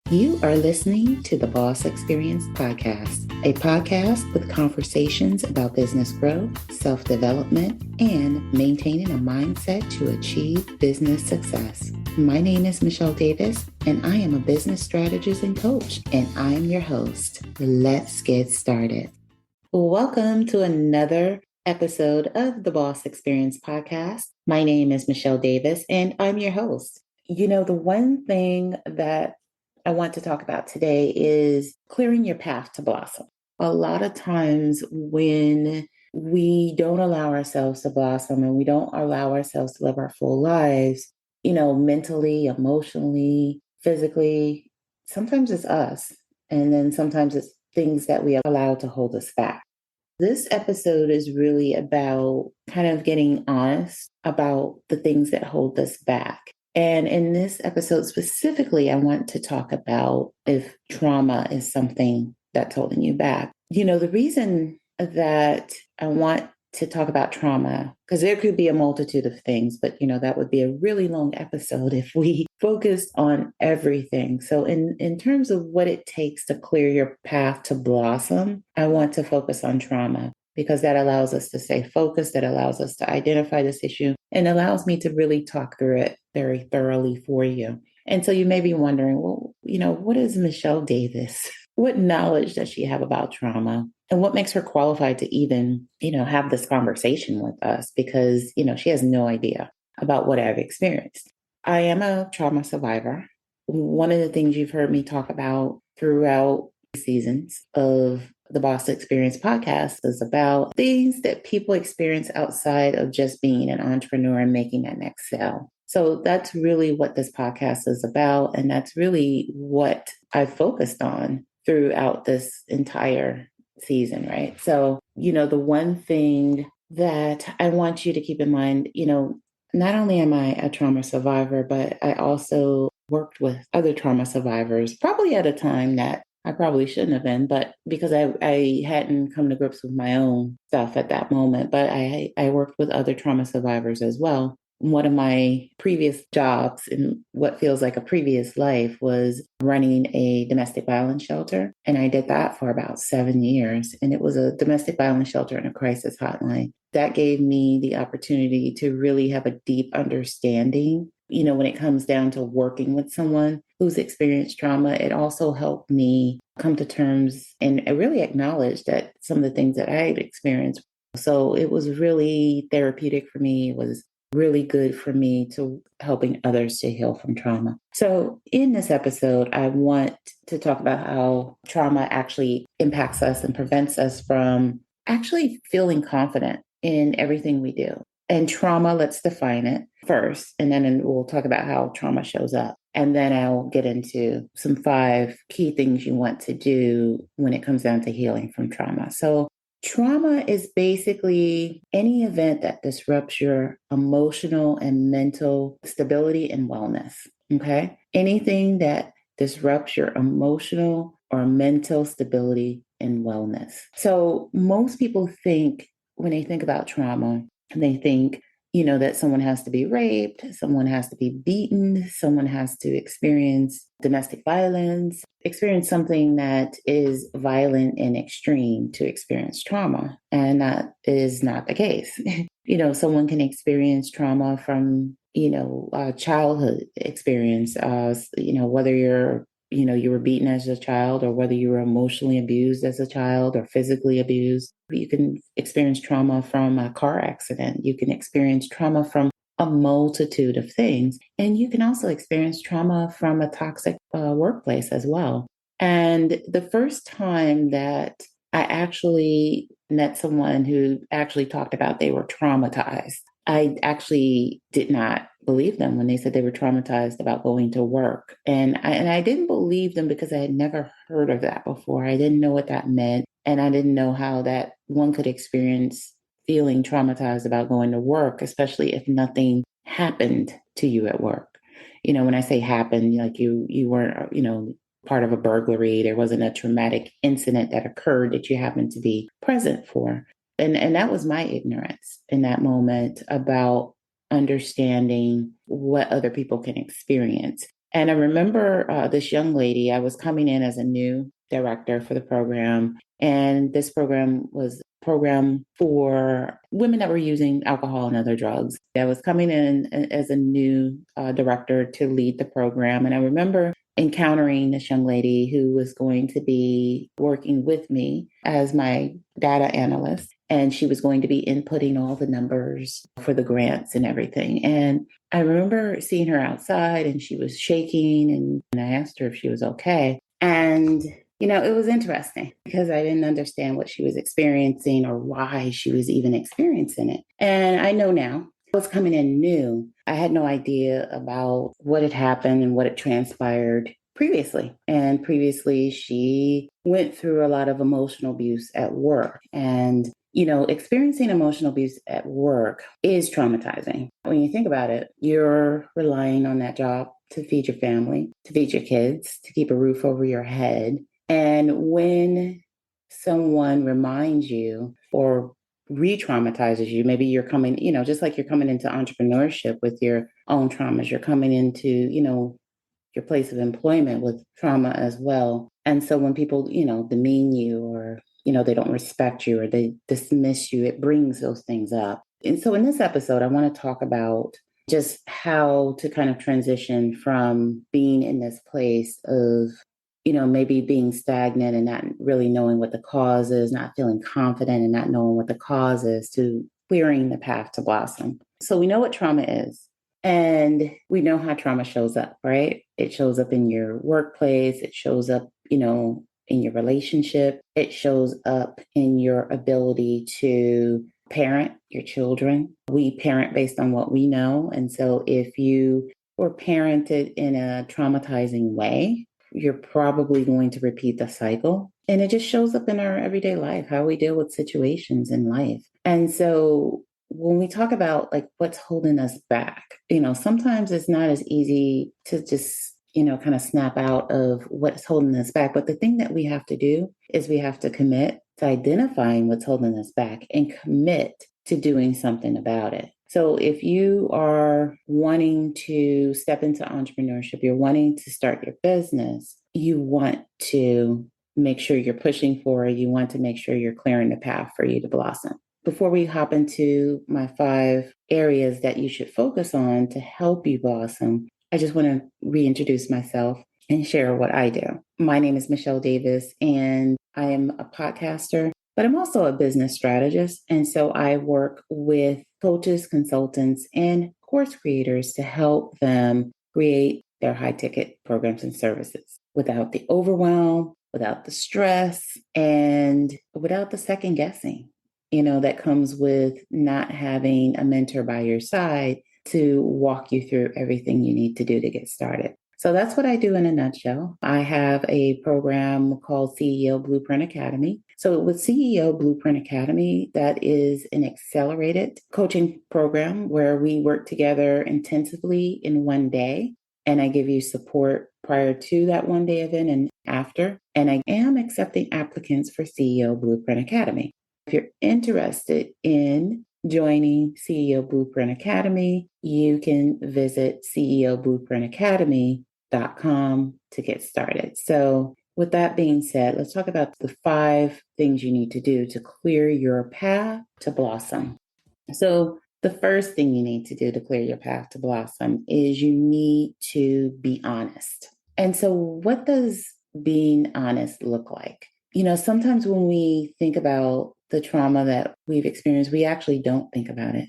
You are listening to the Boss Experience Podcast, a podcast with conversations about business growth, self-development, and maintaining a mindset to achieve business success. My name is Michele Davis, and I am a business strategist and coach, and I am your host. Let's get started. Welcome to another episode of the Boss Experience Podcast. My name is Michele Davis, and I'm your host. The one thing that I want to talk about today is clearing your path to blossom. A lot of times when we don't allow ourselves to blossom and we don't allow ourselves to live our full lives, mentally, emotionally, physically, sometimes it's us. And then sometimes it's things that we allow to hold us back. This episode is really about kind of getting honest about the things that hold us back. And in this episode specifically, I want to talk about if trauma is something that's holding you back. The reason that I want to talk about trauma, because there could be a multitude of things, but that would be a really long episode if we focused on everything. So in terms of what it takes to clear your path to blossom, I want to focus on trauma, because that allows us to stay focused, that allows us to identify this issue, and allows me to really talk through it very thoroughly for you. And so you may be wondering, well, what is Michele Davis? What knowledge does she have about trauma? And what makes her qualified to even, have this conversation with us? Because, she has no idea about what I've experienced. I am a trauma survivor. One of the things you've heard me talk about throughout seasons of the Boss Experience podcast is about things that people experience outside of just being an entrepreneur and making that next sale. So that's really what this podcast is about. And that's really what I've focused on throughout this entire season, right? So, the one thing that I want you to keep in mind, not only am I a trauma survivor, but I also worked with other trauma survivors, probably at a time that I probably shouldn't have been, but because I hadn't come to grips with my own stuff at that moment. But I worked with other trauma survivors as well. One of my previous jobs in what feels like a previous life was running a domestic violence shelter. And I did that for about 7 years. And it was a domestic violence shelter and a crisis hotline. That gave me the opportunity to really have a deep understanding. When it comes down to working with someone who's experienced trauma, it also helped me come to terms and really acknowledge that some of the things that I had experienced. So it was really therapeutic for me. It was really good for me to helping others to heal from trauma. So in this episode, I want to talk about how trauma actually impacts us and prevents us from actually feeling confident in everything we do. And trauma, let's define it first, and then we'll talk about how trauma shows up. And then I'll get into some 5 key things you want to do when it comes down to healing from trauma. So trauma is basically any event that disrupts your emotional and mental stability and wellness. Okay? Anything that disrupts your emotional or mental stability and wellness. So most people think, when they think about trauma, they think, that someone has to be raped, someone has to be beaten, someone has to experience domestic violence, experience something that is violent and extreme to experience trauma. And that is not the case. Someone can experience trauma from, a childhood experience, whether you were beaten as a child, or whether you were emotionally abused as a child or physically abused. You can experience trauma from a car accident. You can experience trauma from a multitude of things. And you can also experience trauma from a toxic workplace as well. And the first time that I actually met someone who actually talked about they were traumatized, I actually did not believe them when they said they were traumatized about going to work. And I didn't believe them because I had never heard of that before. I didn't know what that meant. And I didn't know how that one could experience feeling traumatized about going to work, especially if nothing happened to you at work. When I say happened, like you weren't, part of a burglary. There wasn't a traumatic incident that occurred that you happened to be present for. And that was my ignorance in that moment about understanding what other people can experience. And I remember this young lady, I was coming in as a new director for the program. And this program was a program for women that were using alcohol and other drugs. I was coming in as a new director to lead the program. And I remember encountering this young lady who was going to be working with me as my data analyst. And she was going to be inputting all the numbers for the grants and everything. And I remember seeing her outside and she was shaking, and I asked her if she was okay. And it was interesting because I didn't understand what she was experiencing or why she was even experiencing it. And I know now, I was coming in new. I had no idea about what had happened and what had transpired previously. And previously, she went through a lot of emotional abuse at work. And experiencing emotional abuse at work is traumatizing. When you think about it, you're relying on that job to feed your family, to feed your kids, to keep a roof over your head. And when someone reminds you or re-traumatizes you, maybe you're coming, just like you're coming into entrepreneurship with your own traumas, you're coming into, your place of employment with trauma as well. And so when people, demean you or, they don't respect you or they dismiss you, it brings those things up. And so in this episode, I want to talk about just how to kind of transition from being in this place of, maybe being stagnant and not really knowing what the cause is, not feeling confident and not knowing what the cause is, to clearing the path to blossom. So we know what trauma is. And we know how trauma shows up, right? It shows up in your workplace. It shows up, in your relationship. It shows up in your ability to parent your children. We parent based on what we know. And so if you were parented in a traumatizing way, you're probably going to repeat the cycle. And it just shows up in our everyday life, how we deal with situations in life. And so when we talk about like what's holding us back, sometimes it's not as easy to just, kind of snap out of what's holding us back. But the thing that we have to do is we have to commit to identifying what's holding us back and commit to doing something about it. So if you are wanting to step into entrepreneurship, you're wanting to start your business, you want to make sure you're pushing for it. You want to make sure you're clearing the path for you to blossom. Before we hop into my 5 areas that you should focus on to help you blossom, I just want to reintroduce myself and share what I do. My name is Michele Davis, and I am a podcaster, but I'm also a business strategist. And so I work with coaches, consultants, and course creators to help them create their high-ticket programs and services without the overwhelm, without the stress, and without the second guessing, that comes with not having a mentor by your side to walk you through everything you need to do to get started. So that's what I do in a nutshell. I have a program called CEO Blueprint Academy. So with CEO Blueprint Academy, that is an accelerated coaching program where we work together intensively in one day. And I give you support prior to that one day event and after. And I am accepting applicants for CEO Blueprint Academy. If you're interested in joining CEO Blueprint Academy, you can visit ceoblueprintacademy.com to get started. So with that being said, let's talk about the 5 things you need to do to clear your path to blossom. So the first thing you need to do to clear your path to blossom is you need to be honest. And so what does being honest look like? Sometimes when we think about the trauma that we've experienced, we actually don't think about it.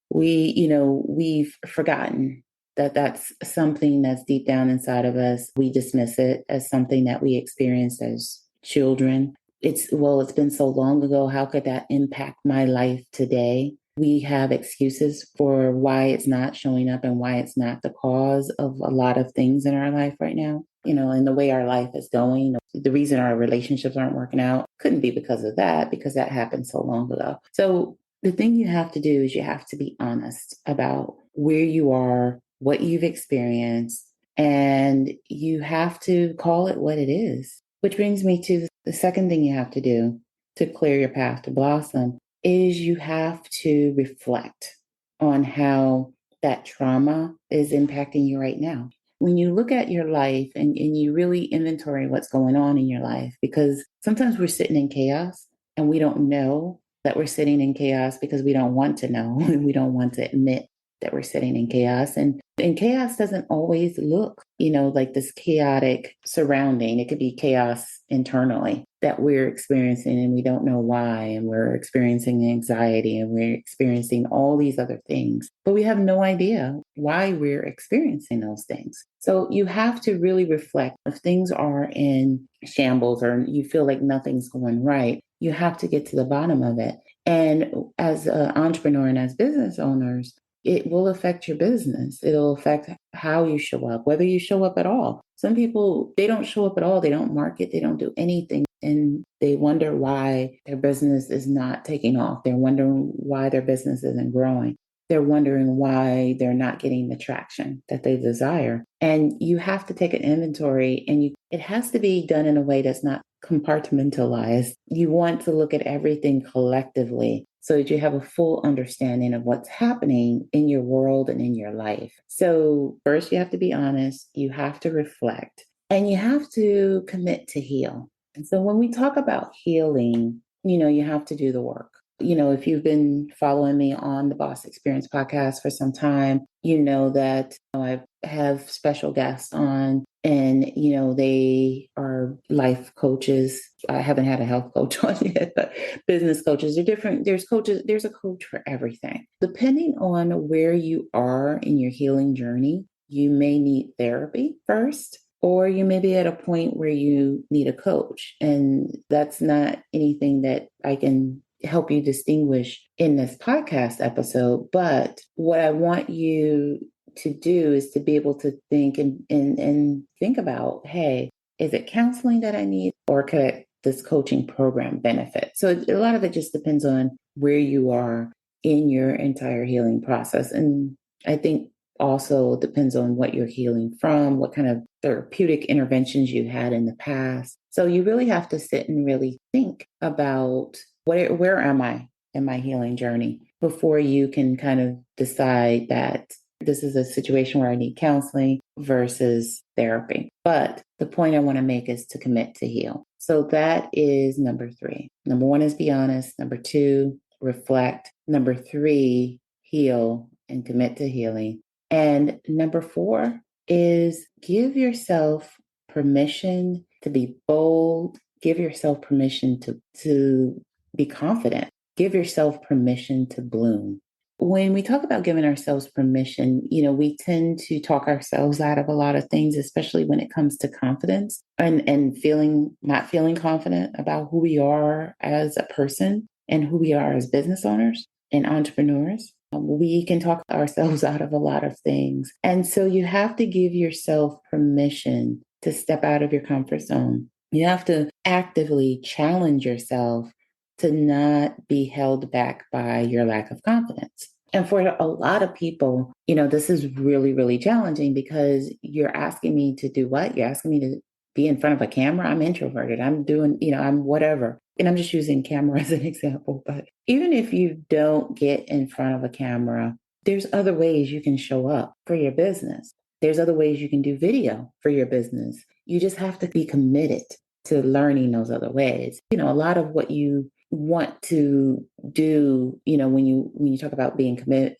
We've forgotten that that's something that's deep down inside of us. We dismiss it as something that we experienced as children. It's been so long ago. How could that impact my life today? We have excuses for why it's not showing up and why it's not the cause of a lot of things in our life right now. And the way our life is going, the reason our relationships aren't working out couldn't be because of that, because that happened so long ago. So the thing you have to do is you have to be honest about where you are, what you've experienced, and you have to call it what it is. Which brings me to the second thing you have to do to clear your path to blossom is you have to reflect on how that trauma is impacting you right now. when you look at your life and you really inventory what's going on in your life, because sometimes we're sitting in chaos and we don't know that we're sitting in chaos because we don't want to know and we don't want to admit that we're sitting in chaos. And chaos doesn't always look, like this chaotic surrounding. It could be chaos internally that we're experiencing and we don't know why. And we're experiencing anxiety and we're experiencing all these other things, but we have no idea why we're experiencing those things. So you have to really reflect if things are in shambles or you feel like nothing's going right. You have to get to the bottom of it. And as an entrepreneur and as business owners, it will affect your business. It'll affect how you show up, whether you show up at all. Some people, they don't show up at all. They don't market. They don't do anything. And they wonder why their business is not taking off. They're wondering why their business isn't growing. They're wondering why they're not getting the traction that they desire. And you have to take an inventory and it has to be done in a way that's not compartmentalized. You want to look at everything collectively so that you have a full understanding of what's happening in your world and in your life. So first, you have to be honest, you have to reflect, and you have to commit to heal. And so when we talk about healing, you have to do the work. If you've been following me on the Boss Experience podcast for some time, you know that I have special guests on and, they are life coaches. I haven't had a health coach on yet, but business coaches are different. There's coaches, there's a coach for everything. Depending on where you are in your healing journey, you may need therapy first, or you may be at a point where you need a coach. And that's not anything that I can help you distinguish in this podcast episode. But what I want you to do is to be able to think and think about, hey, is it counseling that I need, or could this coaching program benefit? So a lot of it just depends on where you are in your entire healing process. And I think also depends on what you're healing from, what kind of therapeutic interventions you had in the past. So you really have to sit and really think about where am I in my healing journey before you can kind of decide that this is a situation where I need counseling versus therapy. But the point I want to make is to commit to heal. So that is number 3. Number 1 is be honest. Number 2, reflect. Number 3, heal and commit to healing. And number 4 is give yourself permission to be bold. Give yourself permission to be confident. Give yourself permission to bloom. When we talk about giving ourselves permission, we tend to talk ourselves out of a lot of things, especially when it comes to confidence and not feeling confident about who we are as a person and who we are as business owners and entrepreneurs. We can talk ourselves out of a lot of things. And so you have to give yourself permission to step out of your comfort zone. You have to actively challenge yourself to not be held back by your lack of confidence. And for a lot of people, this is really, really challenging because you're asking me to do what? You're asking me to be in front of a camera. I'm introverted. I'm doing, I'm whatever. And I'm just using camera as an example. But even if you don't get in front of a camera, there's other ways you can show up for your business. There's other ways you can do video for your business. You just have to be committed to learning those other ways. A lot of what you want to do, when you talk about being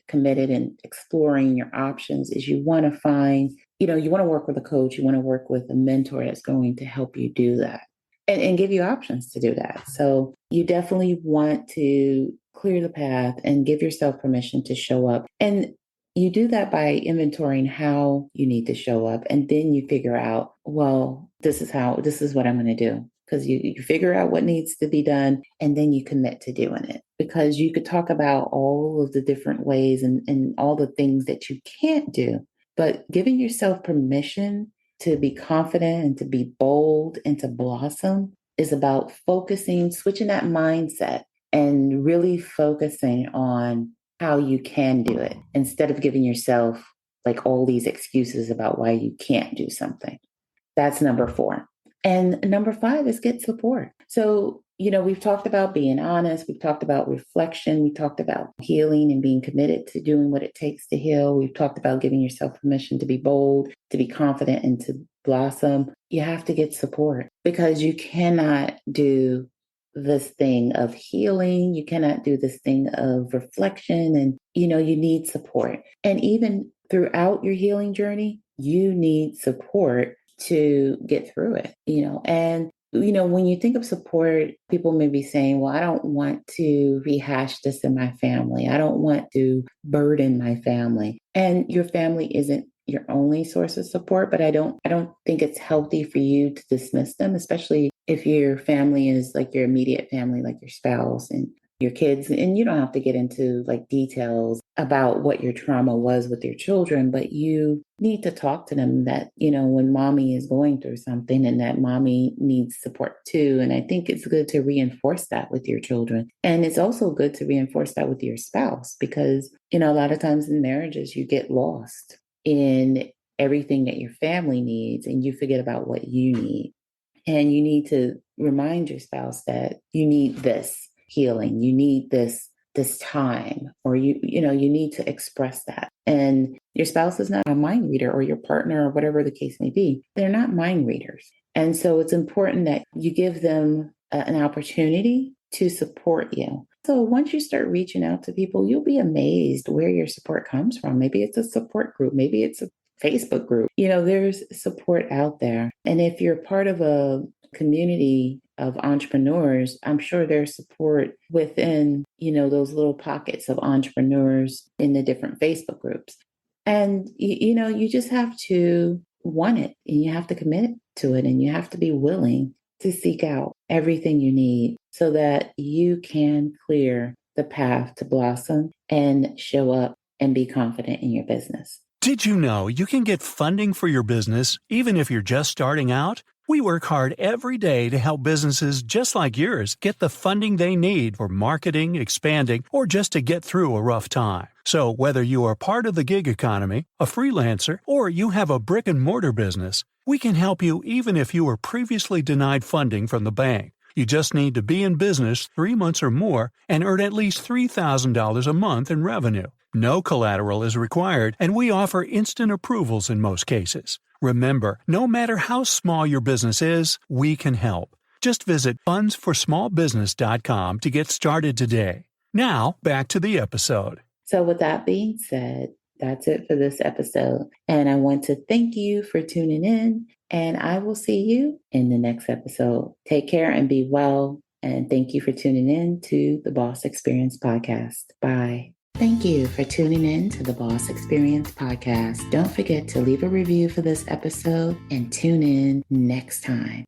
committed and exploring your options, is you want to find, you want to work with a coach, you want to work with a mentor that's going to help you do that and give you options to do that. So you definitely want to clear the path and give yourself permission to show up. And you do that by inventorying how you need to show up. And then you figure out, well, this is what I'm going to do. Because you figure out what needs to be done and then you commit to doing it. Because you could talk about all of the different ways and all the things that you can't do, but giving yourself permission to be confident and to be bold and to blossom is about focusing, switching that mindset and really focusing on how you can do it instead of giving yourself like all these excuses about why you can't do something. That's number 4. And number 5 is get support. So we've talked about being honest. We've talked about reflection. We talked about healing and being committed to doing what it takes to heal. We've talked about giving yourself permission to be bold, to be confident, and to blossom. You have to get support because you cannot do this thing of healing. You cannot do this thing of reflection. And, you need support. And even throughout your healing journey, you need support to get through it, and when you think of support, people may be saying, well, I don't want to rehash this in my family. I don't want to burden my family. And your family isn't your only source of support, but I don't think it's healthy for you to dismiss them, especially if your family is like your immediate family, like your spouse and your kids. And you don't have to get into like details about what your trauma was with your children, but you need to talk to them that, when mommy is going through something and that mommy needs support too. And I think it's good to reinforce that with your children. And it's also good to reinforce that with your spouse because, a lot of times in marriages, you get lost in everything that your family needs and you forget about what you need. And you need to remind your spouse that you need this healing, you need this time, or you need to express that. And your spouse is not a mind reader, or your partner, or whatever the case may be. They're not mind readers. And so it's important that you give them an opportunity to support you. So once you start reaching out to people, you'll be amazed where your support comes from. Maybe it's a support group. Maybe it's a Facebook group. There's support out there. And if you're part of a community of entrepreneurs, I'm sure there's support within, those little pockets of entrepreneurs in the different Facebook groups. And, you just have to want it and you have to commit to it and you have to be willing to seek out everything you need so that you can clear the path to blossom and show up and be confident in your business. Did you know you can get funding for your business even if you're just starting out? We work hard every day to help businesses just like yours get the funding they need for marketing, expanding, or just to get through a rough time. So whether you are part of the gig economy, a freelancer, or you have a brick-and-mortar business, we can help you even if you were previously denied funding from the bank. You just need to be in business 3 months or more and earn at least $3,000 a month in revenue. No collateral is required, and we offer instant approvals in most cases. Remember, no matter how small your business is, we can help. Just visit fundsforsmallbusiness.com to get started today. Now, back to the episode. So with that being said, that's it for this episode. And I want to thank you for tuning in, and I will see you in the next episode. Take care and be well. And thank you for tuning in to the Boss Experience Podcast. Bye. Thank you for tuning in to the Boss Experience Podcast. Don't forget to leave a review for this episode and tune in next time.